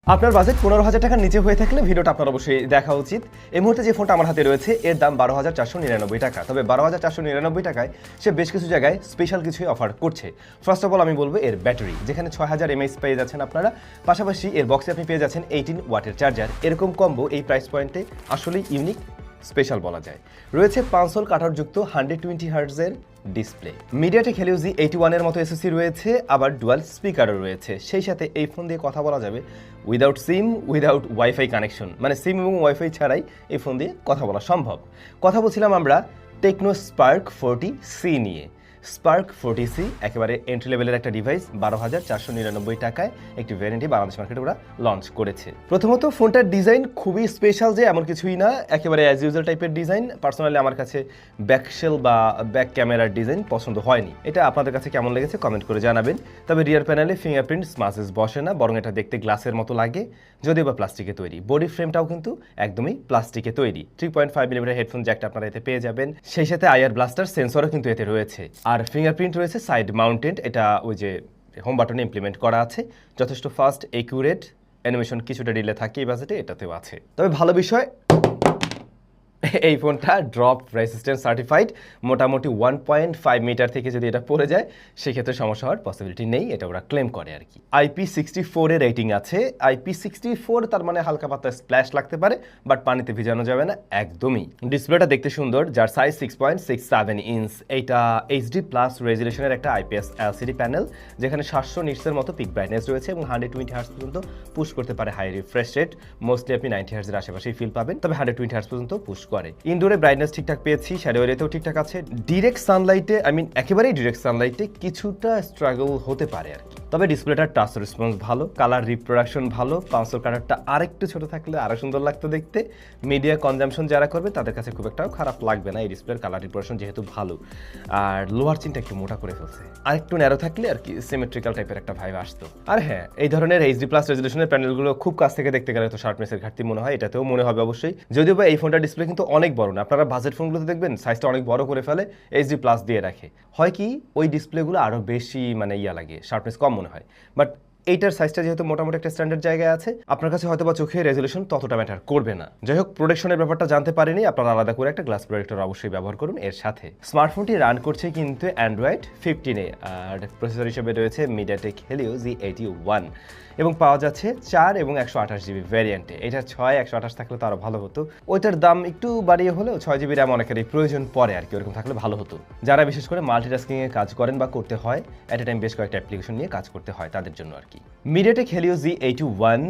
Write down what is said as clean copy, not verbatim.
আপনার বাজেট 15,000 টাকার নিচে হয়ে থাকলে ভিডিওটা আপনার অবশ্যই দেখা উচিত। এই মুহূর্তে যে ফোনটা আমার হাতে রয়েছে এর দাম 12,499 টাকা। তবে 12,499 টাকায় সে বেশ কিছু জায়গায় স্পেশাল কিছুই অফার করছে। ফার্স্ট অফ অল আমি বলবো এর ব্যাটারি, যেখানে 6000 mAh পেয়ে যাচ্ছেন আপনারা। পাশাপাশি এর বক্সে আপনি পেয়ে যাচ্ছেন 18 ওয়াটের চার্জার। এরকম কম্বো এই প্রাইস পয়েন্টে আসলেই ইউনিক, স্পেশাল বলা যায়। রয়েছে 500 কাটারযুক্ত 120 হার্টজের ডিসপ্লে। মিডিয়াটেক হেলিও Z81 এর মতো এসওসি রয়েছে, আবার ডুয়াল স্পিকারও রয়েছে। সেই সাথে এই ফোন দিয়ে কথা বলা যাবে উইদাউট সিম, উইদাউট ওয়াইফাই কানেকশন, মানে সিম এবং ওয়াইফাই ছাড়াই এই ফোন দিয়ে কথা বলা সম্ভব। কথা বলছিলাম আমরা টেকনো স্পার্ক 40C নিয়ে। স্পার্ক 40C একেবারে এন্ট্রি লেভেলের একটা ডিভাইস। 12,499 টাকায় একটি ভ্যারিয়েন্টই বাংলাদেশ মার্কেটে ওরা লঞ্চ করেছে। প্রথমত ফোনটার ডিজাইন খুবই স্পেশাল, যে এমন কিছুই না, একেবারে অ্যাজ ইউজুয়াল টাইপের ডিজাইন। পার্সোনালি আমার কাছে ব্যাকশেল বা ব্যাক ক্যামেরার ডিজাইন পছন্দ হয়নি। এটা আপনাদের কাছে কেমন লেগেছে কমেন্ট করে জানাবেন। তবে রিয়ার প্যানেলে ফিঙ্গারপ্রিন্ট স্মাচেস বসে না, বরং এটা দেখতে গ্লাসের মতো লাগে, যদিও বা প্লাস্টিকে তৈরি। বডি ফ্রেমটাও কিন্তু একদমই প্লাস্টিকে তৈরি। 3.5 মিলিমিটার হেডফোন জ্যাকটা আপনারা এতে পেয়ে যাবেন। সেই সাথে আইআর ব্লাস্টার সেন্সরও কিন্তু এতে রয়েছে। আর ফিঙ্গারপ্রিন্ট রয়েছে সাইড মাউন্টেড, এটা ওই যে হোম বাটনে ইমপ্লিমেন্ট করা আছে। যথেষ্ট ফাস্ট, একিউরেট, অ্যানিমেশন কিছুটা ডিলে থাকে এই বাজেটে, এটাতেও আছে। তবে ভালো বিষয়, এই ফোনটা ড্রপ রেসিস্ট্যান্স সার্টিফাইড। মোটামুটি 1.5 মিটার থেকে যদি এটা পড়ে যায় সেক্ষেত্রে সমস্যা হওয়ার পসিবিলিটি নেই, এটা ওরা ক্লেম করে আর কি। IP64 এর রেটিং আছে। IP64 তার মানে হালকা পাতলা স্প্ল্যাশ লাগতে পারে, বাট পানিতে ভিজানো যাবে না একদমই। ডিসপ্লেটা দেখতে সুন্দর, যার সাইজ 6.67 ইঞ্চ। এইটা HD+ রেজুলেশনের একটা IPS LCD প্যানেল, যেখানে 700 নিটসের মতো পিক ব্রাইটনেস রয়েছে এবং 120 হার্টজ পর্যন্ত পুশ করতে পারে হাই রিফ্রেশ রেট। মোস্টলি আপনি 90 হার্টজের আশেপাশেই ফিল পাবেন, তবে 120 হার্টজ পর্যন্ত পুশ করে। ইনডোরে ব্রাইটনেস ঠিকঠাক পেয়েছি, শ্যাডো এরিয়াতেও ঠিকঠাক আছে। ডিরেক্ট সানলাইটে, একেবারেই ডিরেক্ট সানলাইটে কিছুটা স্ট্রাগল হতে পারে আর কি। তবে ডিসপ্লেটার টাচ রেসপন্স ভালো, কালার রিপ্রোডাকশন ভালো। 500 কালারটা আরেকটু ছোট থাকলে আরো সুন্দর লাগতো দেখতে। মিডিয়া কনজাম্পশন যারা করবে তাদের কাছে খুব একটাও খারাপ লাগবে না এই ডিসপ্লের কালার রিপ্রোডাকশন যেহেতু ভালো। আর লোয়ার চিনটা একটু মোটা করে ফেলছে, আর একটু ন্যারো থাকলে আর কি সিমেট্রিক্যাল টাইপের একটা ভাইব আসতো। আর হ্যাঁ, এই ধরনের HD+ রেজুলেশনের প্যানেলগুলো খুব কাছ থেকে দেখতে গেলে তো শার্পনেসের ঘাটতি মনে হয়, এটাতেও মনে হবে অবশ্যই। যদিও বা এই ফোনটার ডিসপ্লে কিন্তু অনেক বড় না, আপনারা বাজেট ফোনগুলোতে দেখবেন সাইজটা অনেক বড় করে ফেলে, HD+ দিয়ে রাখে। হয় কি ওই ডিসপ্লেগুলো আরও বেশি ইয়া লাগে, শার্পনেস কম মনে হয়। বাট এইটার সাইজটা যেহেতু মোটামুটি একটা স্ট্যান্ডার্ড জায়গায় আছে, আপনার কাছে হয়তো বা চোখে রেজুলেশন ততটা ম্যাটার করবে না। যাই হোক, প্রোটেকশনের ব্যাপারটা জানতে পারেনি, আপনারা আলাদা করে একটা গ্লাস প্রোটেক্টর অবশ্যই ব্যবহার করুন এর সাথে। স্মার্টফোনটি রান করছে কিন্তু অ্যান্ড্রয়েড 15-এ, আর প্রসেসর হিসেবে রয়েছে মিডিয়াটেক হেলিও Z81 এবং পাওয়া যাচ্ছে 4 এবং 128 জিবি ভ্যারিয়েন্টে। এটা 6 128 থাকলে তো আরও ভালো হতো। ওইটার দাম একটু বাড়িয়ে হলেও 6 জিবি র্যাম অনেকেরই প্রয়োজন পড়ে আর কি, ওরকম থাকলে ভালো হতো। যারা বিশেষ করে মাল্টিটাস্কিংয়ে কাজ করেন বা করতে হয়, অ্যাট এ টাইম বেশ কয়েকটা অ্যাপ্লিকেশন নিয়ে কাজ করতে হয় তাদের জন্য আর কি। MediaTek Helio Z81